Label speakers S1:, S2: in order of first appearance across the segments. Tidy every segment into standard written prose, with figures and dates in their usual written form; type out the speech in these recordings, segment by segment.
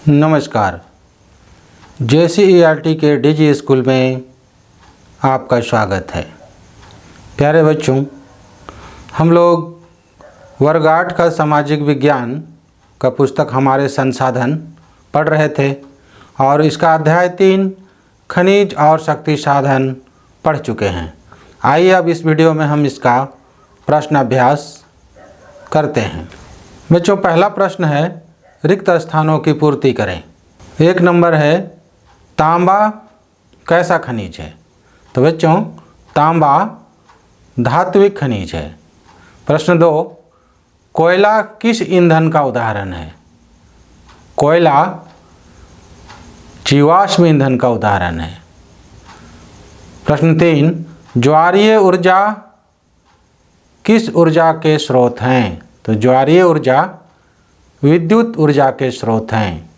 S1: नमस्कार। JCERT के डिजी school में आपका स्वागत है। प्यारे बच्चों, हम लोग वर्ग 8 का सामाजिक विज्ञान का पुस्तक हमारे संसाधन पढ़ रहे थे और इसका अध्याय 3 खनिज और शक्ति साधन पढ़ चुके हैं। आइए अब इस वीडियो में हम इसका प्रश्न अभ्यास करते हैं। बच्चों, पहला प्रश्न है रिक्त स्थानों की पूर्ति करें। 1 नंबर है तांबा कैसा खनिज है? तो बच्चों, तांबा धात्विक खनिज है। प्रश्न 2, कोयला किस ईंधन का उदाहरण है? कोयला जीवाश्म ईंधन का उदाहरण है। प्रश्न 3, ज्वारीय ऊर्जा किस ऊर्जा के स्रोत हैं? तो ज्वारीय ऊर्जा विद्युत ऊर्जा के स्रोत हैं।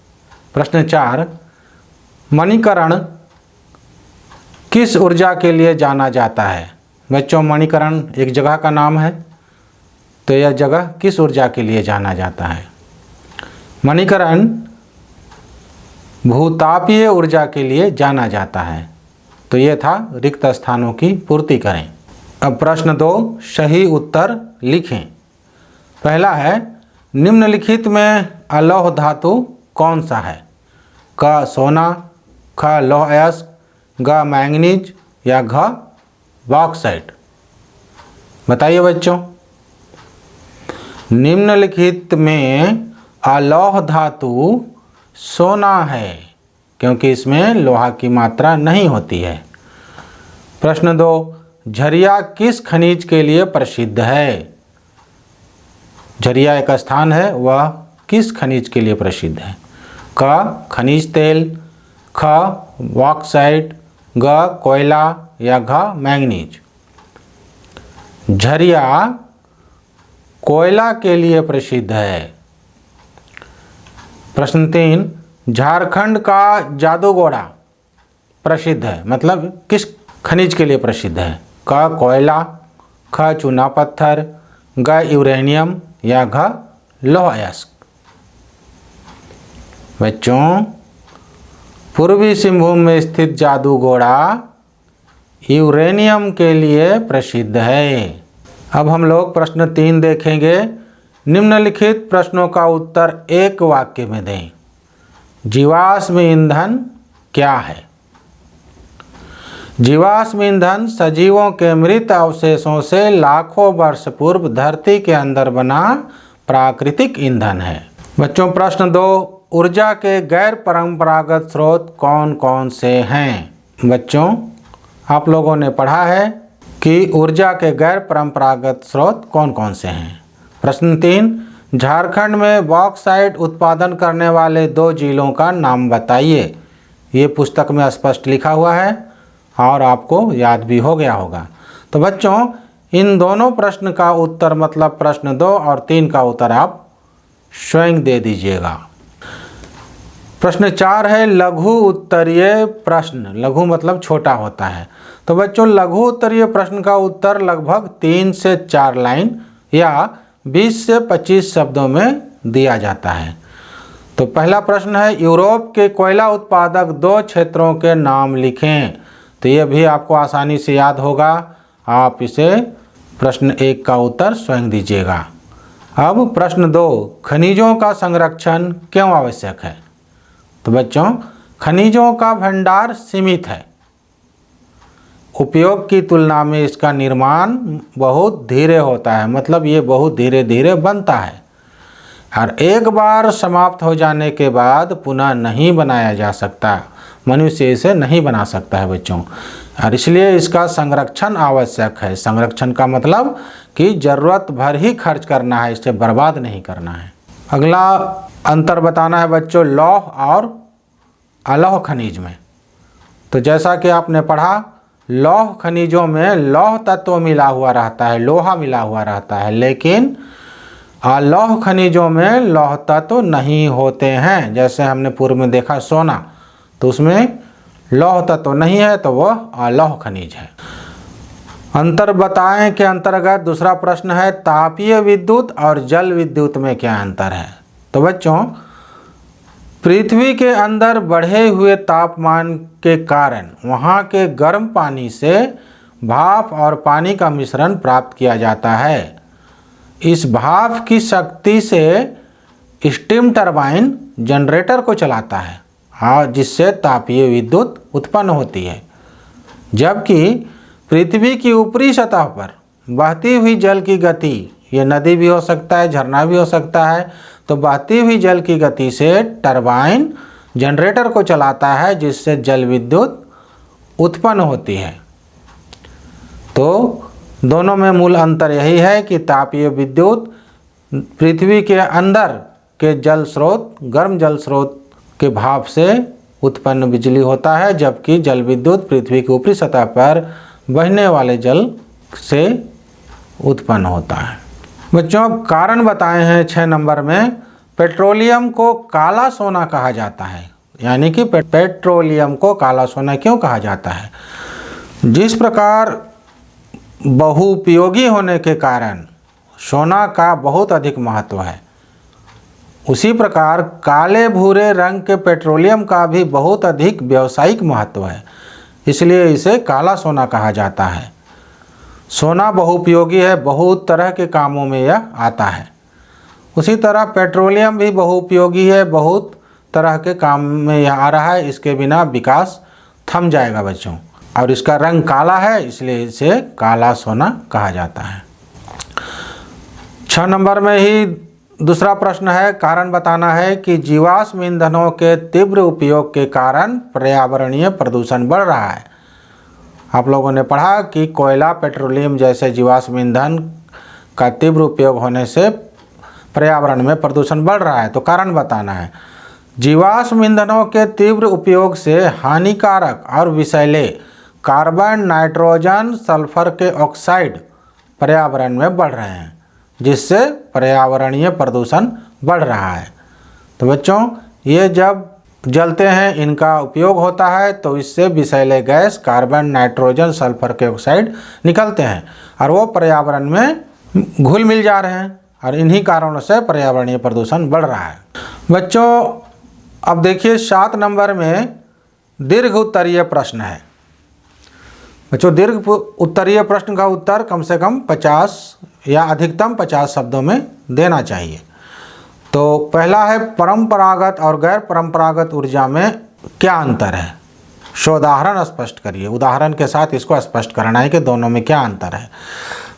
S1: प्रश्न 4, मणिकरण किस ऊर्जा के लिए जाना जाता है? बच्चों, मणिकरण एक जगह का नाम है, तो यह जगह किस ऊर्जा के लिए जाना जाता है? मणिकरण भूतापीय ऊर्जा के लिए जाना जाता है। तो यह था रिक्त स्थानों की पूर्ति करें। अब प्रश्न 2, सही उत्तर लिखें। पहला है निम्नलिखित में अलौह धातु कौन सा है? क सोना, ख लौह अयस्क, ग मैंगनीज या घ बॉक्साइट। बताइए बच्चों। निम्नलिखित में अलौह धातु सोना है क्योंकि इसमें लोहा की मात्रा नहीं होती है। प्रश्न 2, झरिया किस खनिज के लिए प्रसिद्ध है? झरिया एक स्थान है, वह किस खनिज के लिए प्रसिद्ध है? क खनिज तेल, ख बॉक्साइट, ग कोयला या घ मैंगनीज। झरिया कोयला के लिए प्रसिद्ध है। प्रश्न 3, झारखंड का जादूगोड़ा प्रसिद्ध है, मतलब किस खनिज के लिए प्रसिद्ध है? क कोयला, ख चूना पत्थर, ग यूरेनियम या घ लौह अयस्क। बच्चों, पूर्वी सिंहभूम में स्थित जादूगोड़ा यूरेनियम के लिए प्रसिद्ध है। अब हम लोग प्रश्न 3 देखेंगे। निम्नलिखित प्रश्नों का उत्तर एक वाक्य में दें। जीवाश्म ईंधन क्या है? जीवाश्म ईंधन सजीवों के मृत अवशेषों से लाखों वर्ष पूर्व धरती के अंदर बना प्राकृतिक ईंधन है। बच्चों, प्रश्न 2, ऊर्जा के गैर परंपरागत स्रोत कौन कौन से हैं? बच्चों, आप लोगों ने पढ़ा है कि ऊर्जा के गैर परंपरागत स्रोत कौन कौन से हैं। प्रश्न 3, झारखंड में बॉक्साइट उत्पादन करने वाले 2 जिलों का नाम बताइए। ये पुस्तक में स्पष्ट लिखा हुआ है और आपको याद भी हो गया होगा। तो बच्चों, इन दोनों प्रश्न का उत्तर मतलब प्रश्न 2 और 3 का उत्तर आप स्वयं दे दीजिएगा। प्रश्न 4 है लघु उत्तरीय प्रश्न। लघु मतलब छोटा होता है। तो बच्चों, लघु उत्तरीय प्रश्न का उत्तर लगभग 3 से 4 लाइन या 20 से 25 शब्दों में दिया जाता है। तो पहला प्रश्न है यूरोप के कोयला उत्पादक 2 क्षेत्रों के नाम लिखें। तो यह भी आपको आसानी से याद होगा। आप इसे प्रश्न 1 का उत्तर स्वयं दीजिएगा। अब प्रश्न 2, खनिजों का संरक्षण क्यों आवश्यक है? तो बच्चों, खनिजों का भंडार सीमित है। उपयोग की तुलना में इसका निर्माण बहुत धीरे होता है, मतलब ये बहुत धीरे धीरे बनता है और एक बार समाप्त हो जाने के बाद पुनः नहीं बनाया जा सकता। मनुष्य इसे नहीं बना सकता है बच्चों, और इसलिए इसका संरक्षण आवश्यक है। संरक्षण का मतलब कि ज़रूरत भर ही खर्च करना है, इसे बर्बाद नहीं करना है। अगला अंतर बताना है बच्चों लौह और अलौह खनिज में। तो जैसा कि आपने पढ़ा, लौह खनिजों में लौह तत्व मिला हुआ रहता है, लोहा मिला हुआ रहता है, लेकिन अलौह खनिजों में लौह तत्व नहीं होते हैं। जैसे हमने पूर्व में देखा सोना, तो उसमें लौह तत्व नहीं है, तो वह अलौह खनिज है। अंतर बताएं के अंतर्गत दूसरा प्रश्न है तापीय विद्युत और जल विद्युत में क्या अंतर है? तो बच्चों, पृथ्वी के अंदर बढ़े हुए तापमान के कारण वहाँ के गर्म पानी से भाप और पानी का मिश्रण प्राप्त किया जाता है। इस भाप की शक्ति से स्टीम टरबाइन जनरेटर को चलाता है और जिससे तापीय विद्युत उत्पन्न होती है। जबकि पृथ्वी की ऊपरी सतह पर बहती हुई जल की गति, ये नदी भी हो सकता है, झरना भी हो सकता है, तो बहती हुई जल की गति से टरबाइन जनरेटर को चलाता है जिससे जल विद्युत उत्पन्न होती है। तो दोनों में मूल अंतर यही है कि तापीय विद्युत पृथ्वी के अंदर के जल स्रोत, गर्म जल स्रोत के भाप से उत्पन्न बिजली होता है, जबकि जल विद्युत पृथ्वी की ऊपरी सतह पर बहने वाले जल से उत्पन्न होता है। बच्चों, अब कारण बताए हैं 6 नंबर में। पेट्रोलियम को काला सोना कहा जाता है, यानी कि पेट्रोलियम को काला सोना क्यों कहा जाता है? जिस प्रकार बहुउपयोगी होने के कारण सोना का बहुत अधिक महत्व है, उसी प्रकार काले भूरे रंग के पेट्रोलियम का भी बहुत अधिक व्यावसायिक महत्व है, इसलिए इसे काला सोना कहा जाता है। सोना बहुउपयोगी है, बहुत तरह के कामों में यह आता है। उसी तरह पेट्रोलियम भी बहुउपयोगी है, बहुत तरह के काम में यह आ रहा है। इसके बिना विकास थम जाएगा बच्चों, और इसका रंग काला है, इसलिए इसे काला सोना कहा जाता है। 6 नंबर में ही दूसरा प्रश्न है, कारण बताना है कि जीवाश्म ईंधनों के तीव्र उपयोग के कारण पर्यावरणीय प्रदूषण बढ़ रहा है। आप लोगों ने पढ़ा कि कोयला, पेट्रोलियम जैसे जीवाश्म ईंधन का तीव्र उपयोग होने से पर्यावरण में प्रदूषण बढ़ रहा है। तो कारण बताना है। जीवाश्म ईंधनों के तीव्र उपयोग से हानिकारक और विषैले कार्बन, नाइट्रोजन, सल्फर के ऑक्साइड पर्यावरण में बढ़ रहे हैं, जिससे पर्यावरणीय प्रदूषण बढ़ रहा है। तो बच्चों, ये जब जलते हैं, इनका उपयोग होता है, तो इससे विषैले गैस कार्बन, नाइट्रोजन, सल्फर के ऑक्साइड निकलते हैं और वो पर्यावरण में घुल मिल जा रहे हैं, और इन्हीं कारणों से पर्यावरणीय प्रदूषण बढ़ रहा है। बच्चों, अब देखिए 7 नंबर में दीर्घ उत्तरीय प्रश्न है। बच्चों, दीर्घ उत्तरीय प्रश्न का उत्तर कम से कम 50 या अधिकतम 50 शब्दों में देना चाहिए। तो पहला है, परंपरागत और गैर परंपरागत ऊर्जा में क्या अंतर है? उदाहरण स्पष्ट करिए। उदाहरण के साथ इसको स्पष्ट करना है कि दोनों में क्या अंतर है।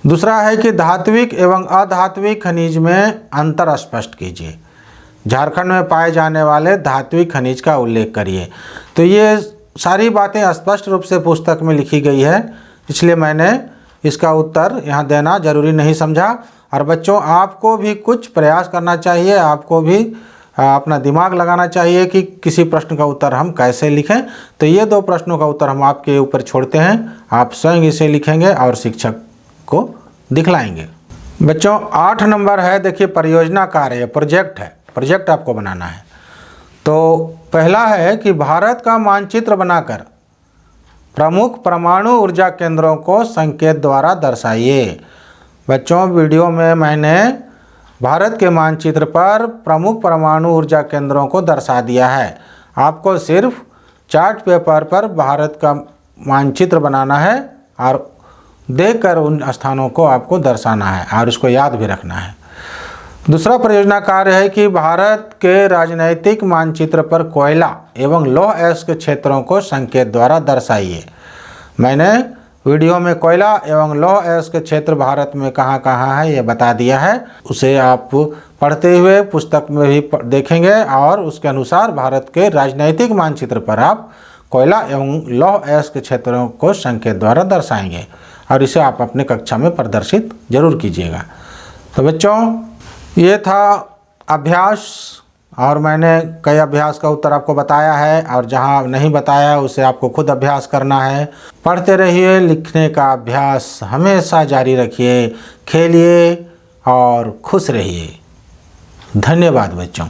S1: दूसरा है कि धात्विक एवं अधात्विक खनिज में अंतर स्पष्ट कीजिए। झारखंड में पाए जाने वाले धात्विक खनिज का उल्लेख करिए। तो ये सारी बातें स्पष्ट रूप से पुस्तक में लिखी गई है, इसलिए मैंने इसका उत्तर यहाँ देना जरूरी नहीं समझा। और बच्चों, आपको भी कुछ प्रयास करना चाहिए, आपको भी अपना दिमाग लगाना चाहिए कि किसी प्रश्न का उत्तर हम कैसे लिखें। तो ये 2 प्रश्नों का उत्तर हम आपके ऊपर छोड़ते हैं, आप स्वयं इसे लिखेंगे और शिक्षक को दिखलाएंगे। बच्चों, 8 नंबर है, देखिए परियोजना कार्य, प्रोजेक्ट है, प्रोजेक्ट आपको बनाना है। तो पहला है कि भारत का मानचित्र बनाकर प्रमुख परमाणु ऊर्जा केंद्रों को संकेत द्वारा दर्शाइए। बच्चों, वीडियो में मैंने भारत के मानचित्र पर प्रमुख परमाणु ऊर्जा केंद्रों को दर्शा दिया है। आपको सिर्फ चार्ट पेपर पर भारत का मानचित्र बनाना है और देखकर उन स्थानों को आपको दर्शाना है और उसको याद भी रखना है। दूसरा परियोजना कार्य है कि भारत के राजनैतिक मानचित्र पर कोयला एवं लौह अयस्क क्षेत्रों को संकेत द्वारा दर्शाइए। मैंने वीडियो में कोयला एवं लौह अयस्क क्षेत्र भारत में कहाँ कहाँ है ये बता दिया है, उसे आप पढ़ते हुए पुस्तक में भी देखेंगे और उसके अनुसार भारत के राजनैतिक मानचित्र पर आप कोयला एवं लौह अयस्क क्षेत्रों को संकेत द्वारा दर्शाएंगे और इसे आप अपने कक्षा में प्रदर्शित जरूर कीजिएगा। तो बच्चों, ये था अभ्यास और मैंने कई अभ्यास का उत्तर आपको बताया है और जहाँ नहीं बताया उसे आपको खुद अभ्यास करना है। पढ़ते रहिए, लिखने का अभ्यास हमेशा जारी रखिए, खेलिए और खुश रहिए। धन्यवाद बच्चों।